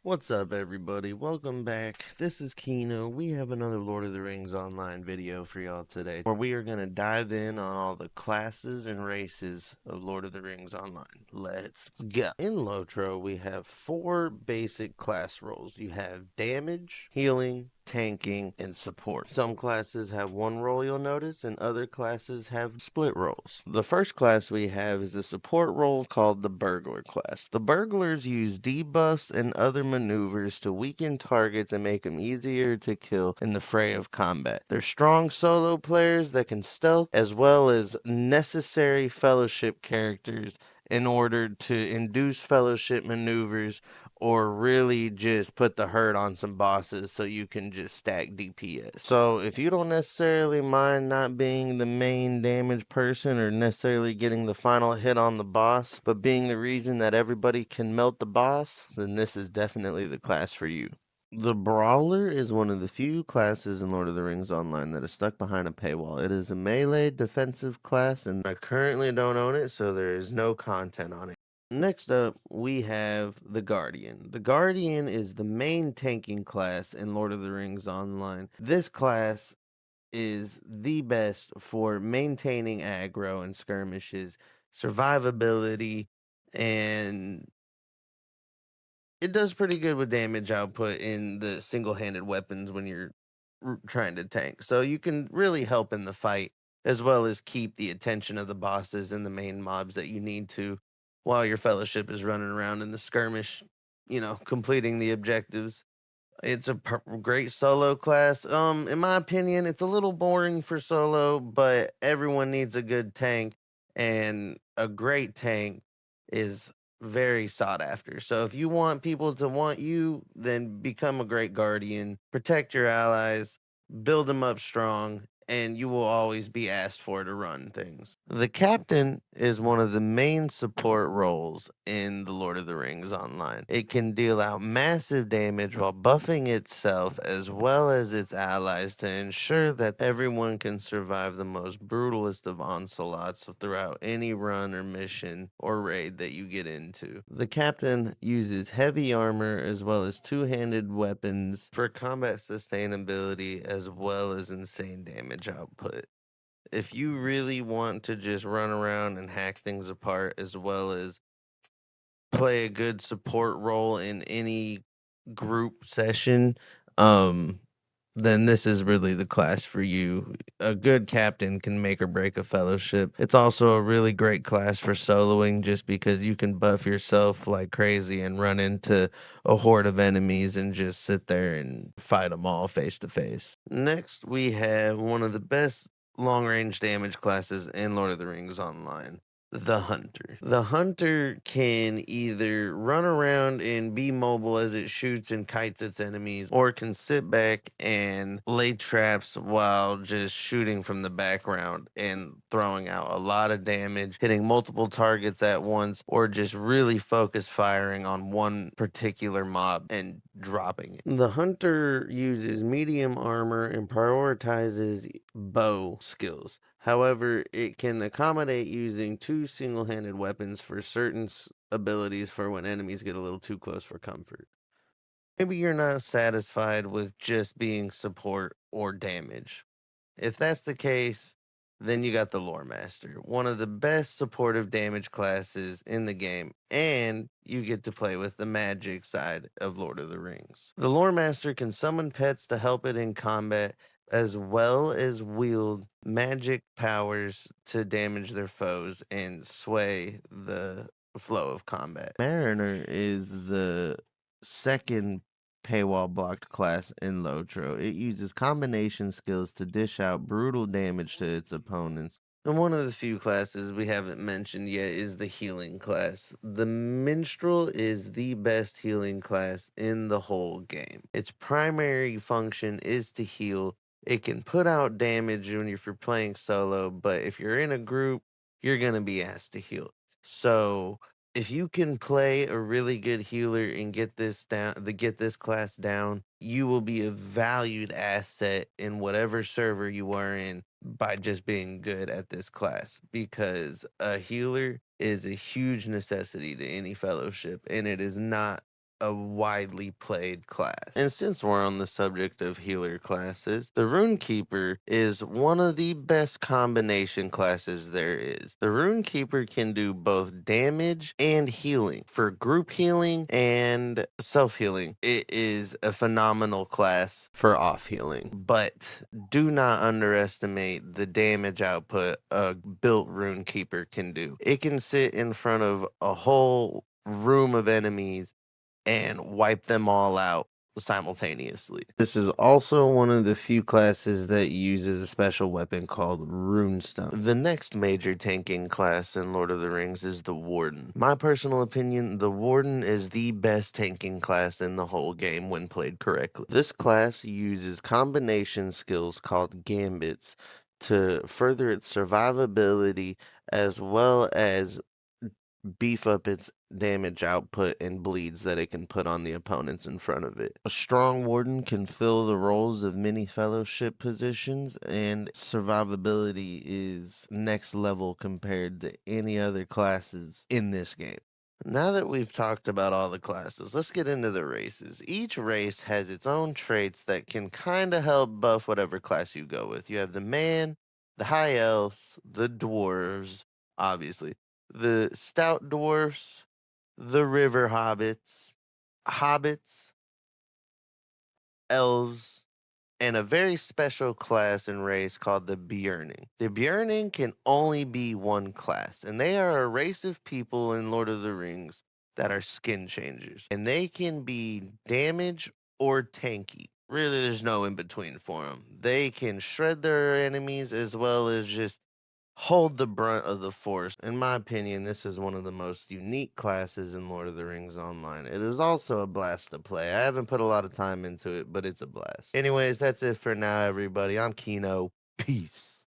What's up, everybody? Welcome back. This is Kino. We have another Lord of the Rings online video for y'all today, where we are going to dive in on all the classes and races of Lord of the Rings online. Let's go. In LOTRO, we have 4 basic class roles. You have damage, healing, tanking, and support. Some classes have one role, you'll notice, and other classes have split roles. The first class we have is a support role called the Burglar class. The Burglars use debuffs and other maneuvers to weaken targets and make them easier to kill in the fray of combat. They're strong solo players that can stealth, as well as necessary fellowship characters in order to induce fellowship maneuvers or really just put the hurt on some bosses so you can just stack DPS. So if you don't necessarily mind not being the main damage person or necessarily getting the final hit on the boss, but being the reason that everybody can melt the boss, then this is definitely the class for you. The Brawler is one of the few classes in Lord of the Rings Online that is stuck behind a paywall. It is a melee defensive class, and I currently don't own it, so there is no content on it. Next up, we have the Guardian. The Guardian is the main tanking class in Lord of the Rings Online. This class is the best for maintaining aggro and skirmishes, survivability, and it does pretty good with damage output in the single-handed weapons when you're trying to tank. So you can really help in the fight as well as keep the attention of the bosses and the main mobs that you need to while your fellowship is running around in the skirmish, completing the objectives. It's a great solo class. In my opinion, it's a little boring for solo, but everyone needs a good tank, and a great tank is very sought after. So if you want people to want you, then become a great guardian, protect your allies, build them up strong, and you will always be asked for to run things. The captain is one of the main support roles in the Lord of the Rings Online. It can deal out massive damage while buffing itself as well as its allies to ensure that everyone can survive the most brutalist of onslaughts throughout any run or mission or raid that you get into. The captain uses heavy armor as well as two-handed weapons for combat sustainability as well as insane damage output. If you really want to just run around and hack things apart as well as play a good support role in any group session, um, then this is really the class for you. A good captain can make or break a fellowship. It's also a really great class for soloing just because you can buff yourself like crazy and run into a horde of enemies and just sit there and fight them all face to face. Next, we have one of the best long range damage classes in Lord of the Rings Online. The Hunter. The Hunter can either run around and be mobile as it shoots and kites its enemies, or can sit back and lay traps while just shooting from the background and throwing out a lot of damage, hitting multiple targets at once, or just really focus firing on one particular mob and dropping it. The Hunter uses medium armor and prioritizes bow skills. However, it can accommodate using 2 single-handed weapons for certain abilities for when enemies get a little too close for comfort. Maybe you're not satisfied with just being support or damage. If that's the case, then you got the Lore Master, one of the best supportive damage classes in the game, and you get to play with the magic side of Lord of the Rings. The Lore Master can summon pets to help it in combat, as well as wield magic powers to damage their foes and sway the flow of combat. Mariner is the second paywall blocked class in LOTRO. It uses combination skills to dish out brutal damage to its opponents. And one of the few classes we haven't mentioned yet is the healing class. The Minstrel is the best healing class in the whole game. Its primary function is to heal. It can put out damage if you're playing solo, but if you're in a group, you're going to be asked to heal. So if you can play a really good healer and get this class down, you will be a valued asset in whatever server you are in by just being good at this class, because a healer is a huge necessity to any fellowship, and it is not a widely played class. And since we're on the subject of healer classes, the Runekeeper is one of the best combination classes there is. The Runekeeper can do both damage and healing. For group healing and self-healing, it is a phenomenal class for off-healing. But do not underestimate the damage output a built Runekeeper can do. It can sit in front of a whole room of enemies and wipe them all out simultaneously. This is also one of the few classes that uses a special weapon called Runestone. The next major tanking class in Lord of the Rings is the Warden. My personal opinion, the Warden is the best tanking class in the whole game when played correctly. This class uses combination skills called gambits to further its survivability as well as beef up its damage output and bleeds that it can put on the opponents in front of it. A strong warden can fill the roles of many fellowship positions, and survivability is next level compared to any other classes in this game. Now that we've talked about all the classes, let's get into the races. Each race has its own traits that can kind of help buff whatever class you go with. You have the man, the high elves, the dwarves, obviously, the stout dwarfs, the river hobbits, elves, and a very special class and race called the Björning. The Björning can only be one class, and they are a race of people in Lord of the Rings that are skin changers, and they can be damage or tanky. Really, there's no in between for them. They can shred their enemies as well as just hold the brunt of the force. In my opinion, this is one of the most unique classes in Lord of the Rings Online. It is also a blast to play. I haven't put a lot of time into it, but it's a blast. Anyways, that's it for now, everybody. I'm Kino. Peace.